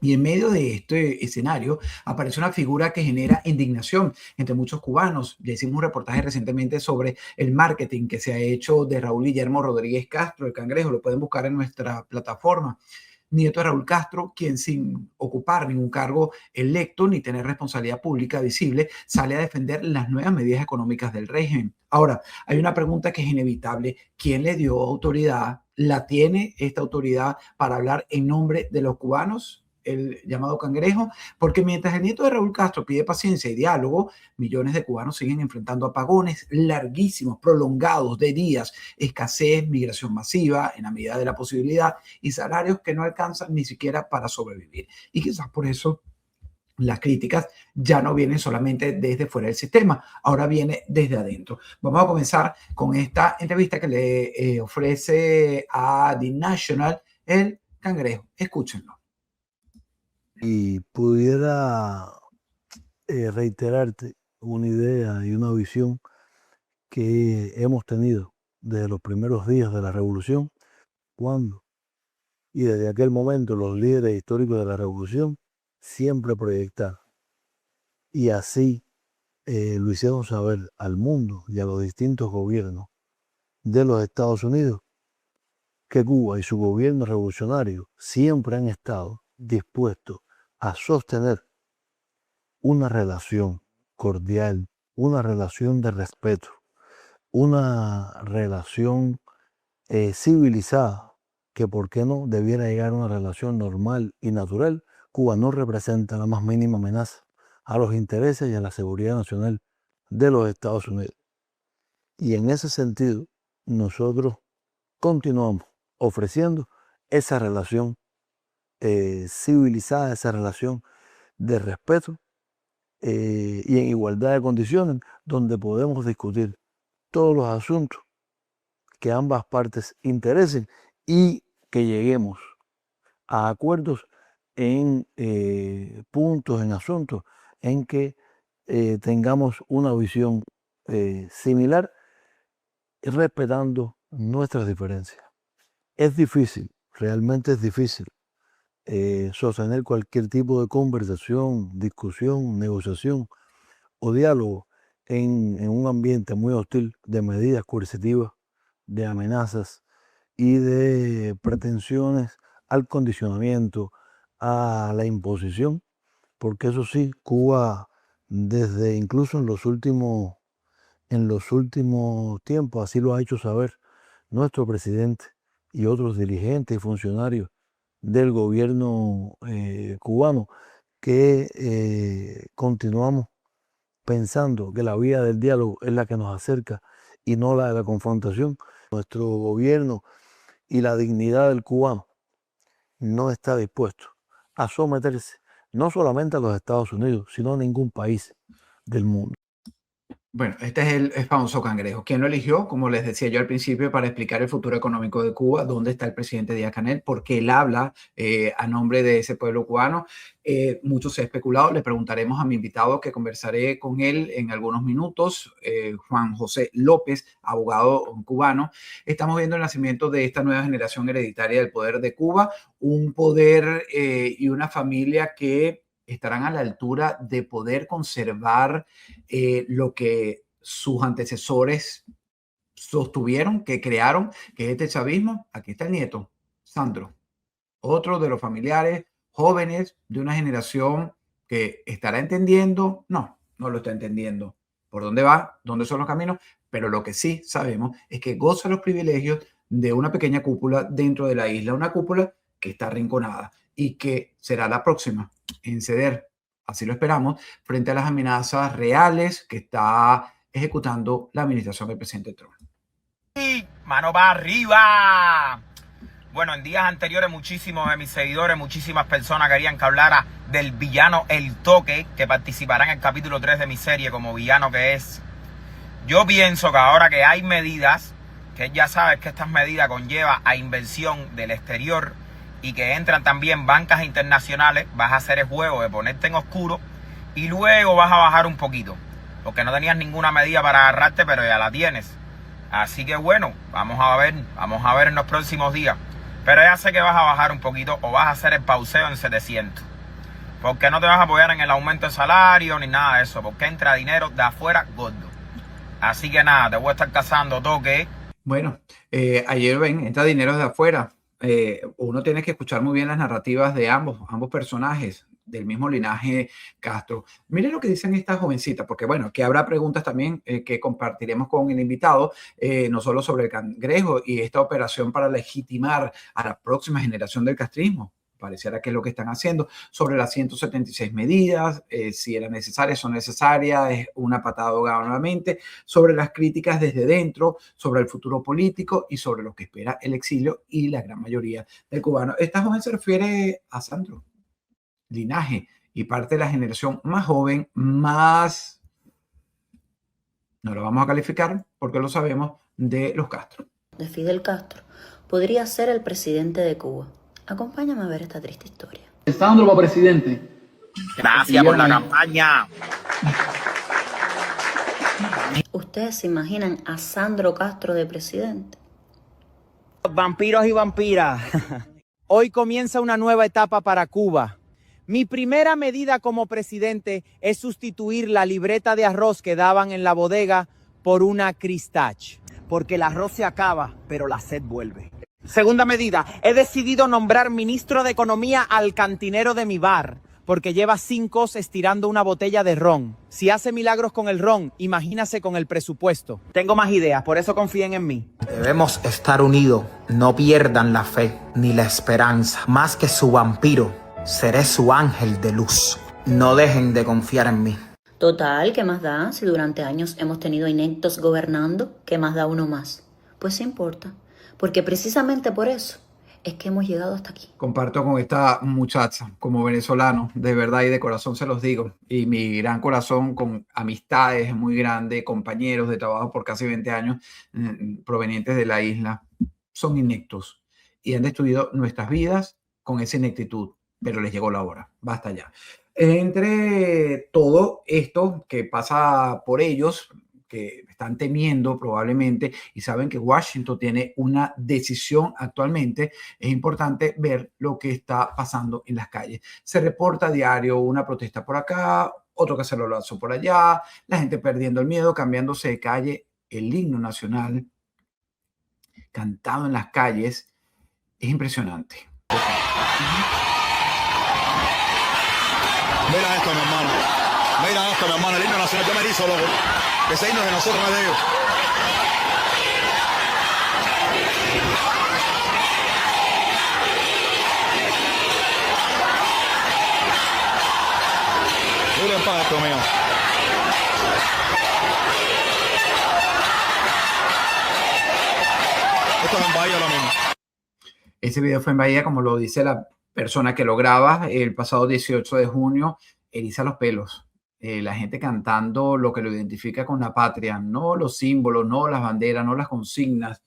Y en medio de este escenario aparece una figura que genera indignación entre muchos cubanos. Ya hicimos un reportaje recientemente sobre el marketing que se ha hecho de Raúl Guillermo Rodríguez Castro, el Cangrejo. Lo pueden buscar en nuestra plataforma. Nieto de Raúl Castro, quien sin ocupar ningún cargo electo ni tener responsabilidad pública visible, sale a defender las nuevas medidas económicas del régimen. Ahora, hay una pregunta que es inevitable. ¿Quién le dio autoridad? ¿La tiene esta autoridad para hablar en nombre de los cubanos? El llamado Cangrejo, porque mientras el nieto de Raúl Castro pide paciencia y diálogo, millones de cubanos siguen enfrentando apagones larguísimos, prolongados de días, escasez, migración masiva en la medida de la posibilidad y salarios que no alcanzan ni siquiera para sobrevivir. Y quizás por eso las críticas ya no vienen solamente desde fuera del sistema, ahora viene desde adentro. Vamos a comenzar con esta entrevista que le ofrece a The National el Cangrejo. Escúchenlo. Y pudiera reiterarte una idea y una visión que hemos tenido desde los primeros días de la revolución, cuando y desde aquel momento los líderes históricos de la revolución siempre proyectaron, y así lo hicieron saber al mundo y a los distintos gobiernos de los Estados Unidos, que Cuba y su gobierno revolucionario siempre han estado dispuestos a sostener una relación cordial, una relación de respeto, una relación civilizada, que por qué no debiera llegar a una relación normal y natural. Cuba no representa la más mínima amenaza a los intereses y a la seguridad nacional de los Estados Unidos. Y en ese sentido, nosotros continuamos ofreciendo esa relación civilizada, esa relación de respeto y en igualdad de condiciones, donde podemos discutir todos los asuntos que ambas partes interesen y que lleguemos a acuerdos en puntos, en asuntos en que tengamos una visión similar, respetando nuestras diferencias. Es difícil, realmente es difícil sostener cualquier tipo de conversación, discusión, negociación o diálogo en un ambiente muy hostil de medidas coercitivas, de amenazas y de pretensiones al condicionamiento, a la imposición, porque eso sí, Cuba desde incluso en los últimos tiempos, así lo ha hecho saber nuestro presidente y otros dirigentes y funcionarios del gobierno cubano, que continuamos pensando que la vía del diálogo es la que nos acerca y no la de la confrontación. Nuestro gobierno y la dignidad del cubano no está dispuesto a someterse no solamente a los Estados Unidos, sino a ningún país del mundo. Bueno, este es el famoso Cangrejo. ¿Quién lo eligió? Como les decía yo al principio, para explicar el futuro económico de Cuba, dónde está el presidente Díaz-Canel, porque él habla a nombre de ese pueblo cubano. Mucho se ha especulado. Le preguntaremos a mi invitado, que conversaré con él en algunos minutos, Juan José López, abogado cubano. Estamos viendo el nacimiento de esta nueva generación hereditaria del poder de Cuba, un poder y una familia que estarán a la altura de poder conservar lo que sus antecesores sostuvieron, que crearon, que es este chavismo. Aquí está el nieto, Sandro, otro de los familiares jóvenes de una generación que estará entendiendo, no lo está entendiendo por dónde va, dónde son los caminos, pero lo que sí sabemos es que goza los privilegios de una pequeña cúpula dentro de la isla, una cúpula que está arrinconada y que será la próxima en ceder, así lo esperamos, frente a las amenazas reales que está ejecutando la administración del presidente Trump. ¡Mano para arriba! Bueno, en días anteriores muchísimos de mis seguidores, muchísimas personas querían que hablara del villano El Toque, que participará en el capítulo 3 de mi serie como villano que es. Yo pienso que ahora que hay medidas, que ya sabes que estas medidas conllevan a inversión del exterior y que entran también bancas internacionales, vas a hacer el juego de ponerte en oscuro y luego vas a bajar un poquito, porque no tenías ninguna medida para agarrarte, pero ya la tienes. Así que bueno, vamos a ver en los próximos días. Pero ya sé que vas a bajar un poquito o vas a hacer el pauseo en 700. ¿Por qué no te vas a apoyar en el aumento de salario ni nada de eso? Porque entra dinero de afuera gordo. Así que nada, te voy a estar cazando toque. Bueno, ayer ven, entra dinero de afuera. Uno tiene que escuchar muy bien las narrativas de ambos personajes del mismo linaje Castro. Miren lo que dicen estas jovencitas, porque bueno, que habrá preguntas también que compartiremos con el invitado, no solo sobre el cangrejo y esta operación para legitimar a la próxima generación del castrismo. Pareciera que es lo que están haciendo, sobre las 176 medidas, si eran necesarias, son necesarias, es una patada ahogada nuevamente, sobre las críticas desde dentro, sobre el futuro político y sobre lo que espera el exilio y la gran mayoría del cubano. Esta joven se refiere a Sandro, linaje y parte de la generación más joven, más, no lo vamos a calificar porque lo sabemos, de los Castro. De Fidel Castro podría ser el presidente de Cuba. Acompáñame a ver esta triste historia. Sandro para presidente. Gracias por la campaña. ¿Ustedes se imaginan a Sandro Castro de presidente? Vampiros y vampiras, hoy comienza una nueva etapa para Cuba. Mi primera medida como presidente es sustituir la libreta de arroz que daban en la bodega por una Cristach, porque el arroz se acaba, pero la sed vuelve. Segunda medida, he decidido nombrar ministro de Economía al cantinero de mi bar, porque lleva 5 estirando una botella de ron. Si hace milagros con el ron, imagínase con el presupuesto. Tengo más ideas, por eso confíen en mí. Debemos estar unidos. No pierdan la fe ni la esperanza. Más que su vampiro, seré su ángel de luz. No dejen de confiar en mí. Total, ¿qué más da? Si durante años hemos tenido ineptos gobernando, ¿qué más da uno más? Pues sí importa, porque precisamente por eso es que hemos llegado hasta aquí. Comparto con esta muchacha como venezolano, de verdad y de corazón se los digo, y mi gran corazón con amistades muy grandes, compañeros de trabajo por casi 20 años provenientes de la isla, son ineptos y han destruido nuestras vidas con esa ineptitud, pero les llegó la hora, basta ya. Entre todo esto que pasa por ellos, que están temiendo probablemente y saben que Washington tiene una decisión actualmente, es importante ver lo que está pasando en las calles. Se reporta a diario una protesta por acá, otro cacerolazo por allá, la gente perdiendo el miedo, cambiándose de calle, el himno nacional cantado en las calles, es impresionante. Mira esto, mi hermano. Mira esto, mi hermano. El himno nacional. Yo me erizo, loco. Ese himno es de nosotros, no es de ellos. Miren para esto, mío. Esto es en Bahía lo mismo. Ese video fue en Bahía, como lo dice la persona que lo graba, el pasado 18 de junio, eriza los pelos. La gente cantando lo que lo identifica con la patria, no los símbolos, no las banderas, no las consignas,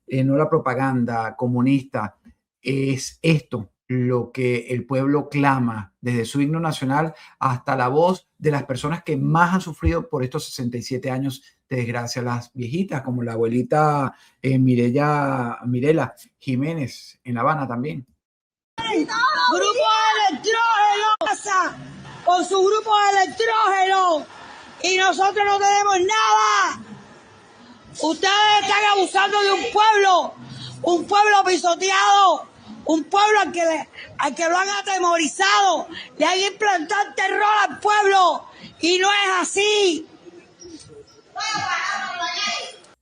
no la propaganda comunista. Es esto lo que el pueblo clama desde su himno nacional hasta la voz de las personas que más han sufrido por estos 67 años de desgracia, las viejitas como la abuelita Mirela Jiménez en La Habana también. Grupo electrógeno con su grupo electrógeno y nosotros no tenemos nada. Ustedes están abusando de un pueblo pisoteado, un pueblo al que lo han atemorizado, le han implantado terror al pueblo y no es así.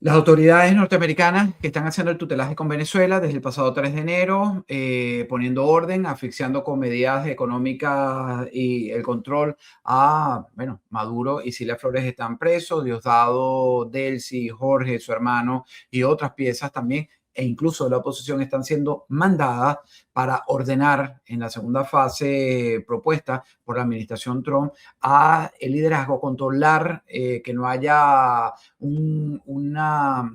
Las autoridades norteamericanas que están haciendo el tutelaje con Venezuela desde el pasado 3 de enero, poniendo orden, asfixiando con medidas económicas y el control a, bueno, Maduro y Cilia Flores están presos, Diosdado, Delcy, Jorge, su hermano y otras piezas también, e incluso de la oposición están siendo mandadas para ordenar en la segunda fase propuesta por la administración Trump a el liderazgo, controlar que no haya una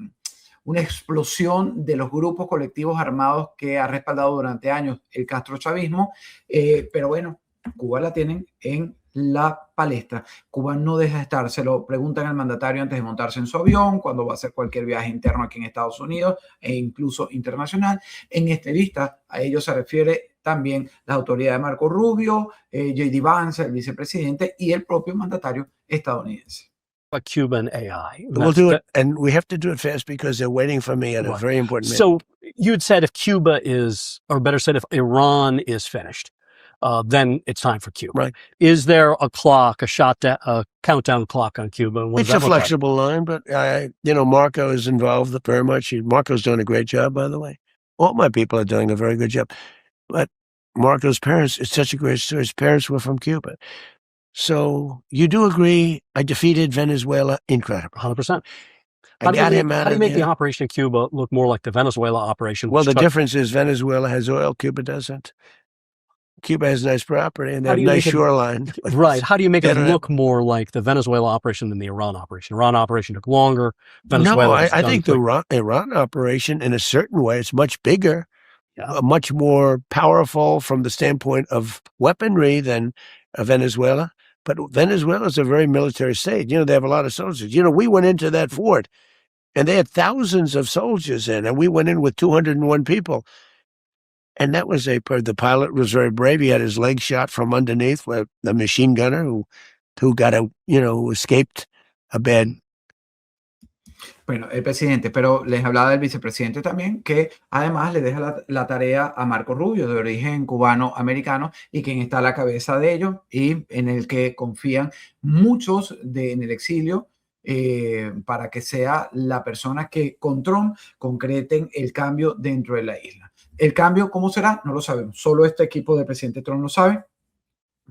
explosión de los grupos colectivos armados que ha respaldado durante años el castrochavismo, pero bueno, Cuba la tienen en la palestra. Cuba no deja de estar, se lo preguntan al mandatario antes de montarse en su avión, cuando va a hacer cualquier viaje interno aquí en Estados Unidos e incluso internacional. En esta lista a ello se refiere también la autoridad de Marco Rubio, J.D. Vance, el vicepresidente, y el propio mandatario estadounidense. A Cuban AI. We'll do it, and we have to do it fast because they're waiting for me at a very important minute. So you'd said if Cuba is, or better said, if Iran is finished, then it's time for Cuba. Right. Is there a clock, a countdown clock on Cuba? It's a flexible line, but Marco is involved very much. Marco's doing a great job, by the way. All my people are doing a very good job. But Marco's parents, it's such a great story. His parents were from Cuba. So you do agree I defeated Venezuela? Incredible. 100%. How do you make the operation in Cuba look more like the Venezuela operation? Well, the difference is Venezuela has oil, Cuba doesn't. Cuba has nice property and they have nice shoreline. Right. How do you make it look more like the Venezuela operation than the Iran operation? Iran operation took longer. Venezuela I think the Iran operation, in a certain way, it's much bigger, much more powerful from the standpoint of weaponry than Venezuela. But Venezuela is a very military state. They have a lot of soldiers. We went into that fort and they had thousands of soldiers in, and we went in with 201 people. And that was the pilot was very brave. He had his leg shot from underneath with the machine gunner who got who escaped a bad. Bueno, el presidente, pero les hablaba del vicepresidente también, que además le deja la tarea a Marco Rubio, de origen cubano-americano, y quien está a la cabeza de ello, y en el que confían muchos en el exilio, para que sea la persona que con Trump concreten el cambio dentro de la isla. El cambio, ¿cómo será? No lo sabemos. Solo este equipo del presidente Trump lo sabe.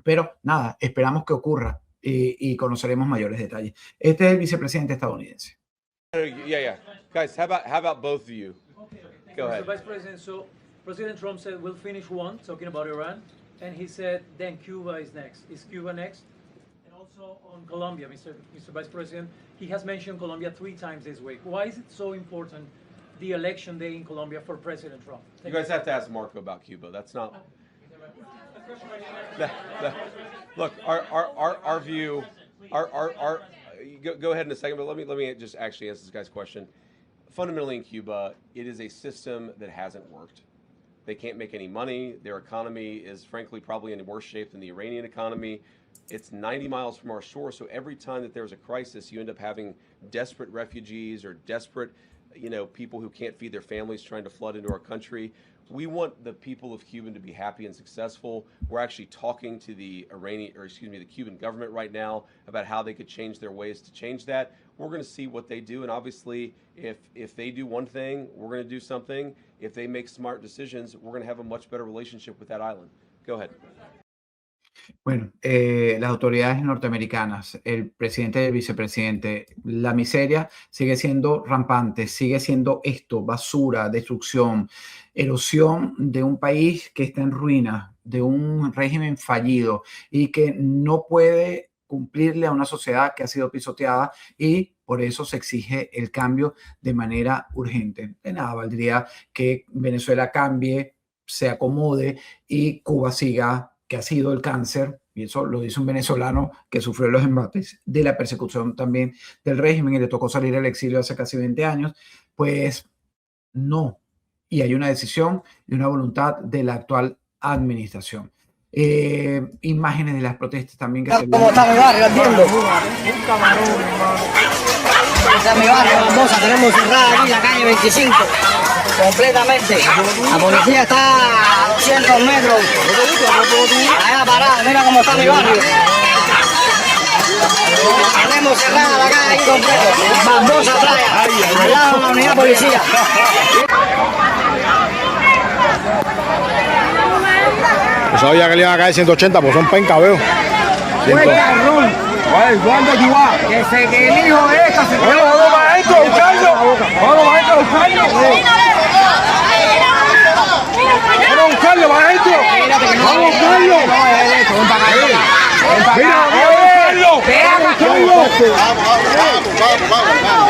Pero nada, esperamos que ocurra y conoceremos mayores detalles. Este es el vicepresidente estadounidense. Yeah. Guys, how about both of you? Go ahead. Mr. Vice President, so President Trump said we'll finish one, talking about Iran, and he said then Cuba is next. Is Cuba next? And also on Colombia, Mr. Vice President, he has mentioned Colombia 3 times this week. Why is it so important, the election day in Colombia, for President Trump? You guys have to ask Marco about Cuba. That's not. Look, our view, go ahead in a second, but let me just actually answer this guy's question. Fundamentally, in Cuba, it is a system that hasn't worked. They can't make any money. Their economy is, frankly, probably in worse shape than the Iranian economy. It's 90 miles from our shore, so every time that there's a crisis, you end up having desperate refugees or desperate, people who can't feed their families trying to flood into our country. We want the people of Cuba to be happy and successful. We're actually talking to the Cuban government right now about how they could change their ways to change that. We're going to see what they do, and obviously, if they do one thing, we're going to do something. If they make smart decisions, we're going to have a much better relationship with that island. Go ahead. Bueno, las autoridades norteamericanas, el presidente y el vicepresidente, la miseria sigue siendo rampante, sigue siendo esto, basura, destrucción, erosión de un país que está en ruina, de un régimen fallido y que no puede cumplirle a una sociedad que ha sido pisoteada, y por eso se exige el cambio de manera urgente. De nada valdría que Venezuela cambie, se acomode y Cuba siga, que ha sido el cáncer, y eso lo dice un venezolano que sufrió los embates de la persecución también del régimen y le tocó salir al exilio hace casi 20 años, pues no. Y hay una decisión y una voluntad de la actual administración. Imágenes de las protestas también. ¿Cómo está mi barrio? Entiendo. Un camarón, hermano. Esta es mi barrio, Barbosa. Tenemos cerrada aquí la calle 25. Completamente. La policía está a 200 metros. Allá parada, mira cómo está mi barrio. Tenemos cerrada la calle aquí completa. Barbosa Playa. Al lado de la unidad de policía. Yo sabía que le iban a caer 180, pues son penca, veo. ¿Cuándo tú vas? Que se que el hijo de esta se quedó. Vamos maestro, buscando. Vamos maestro, buscando. Vamos a buscarlo, maestro. Vamos a buscarlo. Mira, vamos a buscarlo. Vamos.